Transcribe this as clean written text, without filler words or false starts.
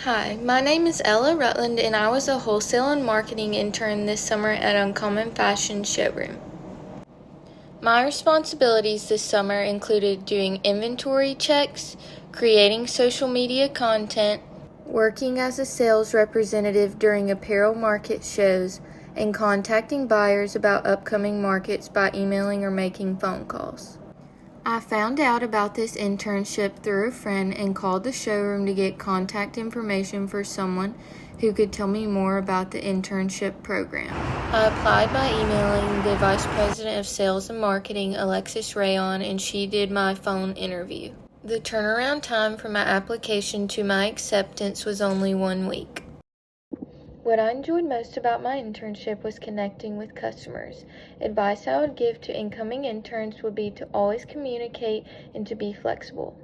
Hi, my name is Ella Rutland, and I was a wholesale and marketing intern this summer at Uncommon Fashion Showroom. My responsibilities this summer included doing inventory checks, creating social media content, working as a sales representative during apparel market shows, and contacting buyers about upcoming markets by emailing or making phone calls. I found out about this internship through a friend and called the showroom to get contact information for someone who could tell me more about the internship program. I applied by emailing the Vice President of Sales and Marketing, Alexis Rayon, and she did my phone interview. The turnaround time from my application to my acceptance was only 1 week. What I enjoyed most about my internship was connecting with customers. Advice I would give to incoming interns would be to always communicate and to be flexible.